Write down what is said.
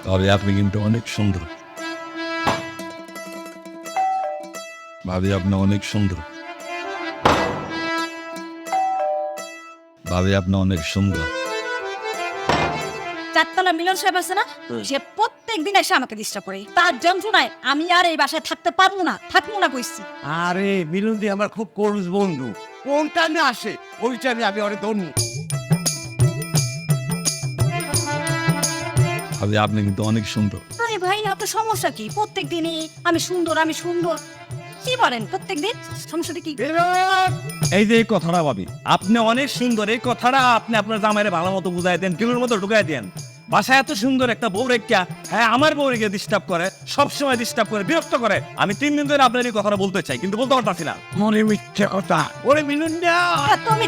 তবে আপনি কিন্তু অনেক সুন্দর। ভাবি আপনি অনেক সুন্দর। ভাবি আপনি অনেক সুন্দর। চারতলা মিলন সাহেব আছে না, সে প্রত্যেক দিন এসে আমাকে ডিস্টার্ব করে। তার যন্ত্রণায় আমি আর এই বাসায় থাকতে পারবো না, থাকবো না কইছি। আরে মিলনদি আমার খুব ক্লোজ বন্ধু, কোনটা না আসে ওইটা নিয়ে আমি অনেক ধন্য। ভাবি আপনি কিন্তু অনেক সুন্দর। আরে ভাই, আপনার সমস্যা কি? প্রত্যেক দিনই আমি সুন্দর, আমি সুন্দর কি বলেন? প্রত্যেক দিন সমস্যাটা কি? এই যে এই কথাটা ভাবি, আপনি অনেক সুন্দর, এই কথাটা আপনি আপনার জামাইরে ভালো মতো বুঝাই দেন, কিলোর মতো ঢুকাই দেন। বাসায় এত সুন্দর একটা বউ রেখা, হ্যাঁ আমার বউ রেখে ডিস্টার্ব করে, সবসময় ডিস্টার্ব করে, বিরক্ত করে। আমি 3 দিন ধরে আপনার এই কথাটা বলতে চাই, কিন্তু বলতে পারতাছি না। মনে মিথ্যে কথা। ওরে মিলন তুমি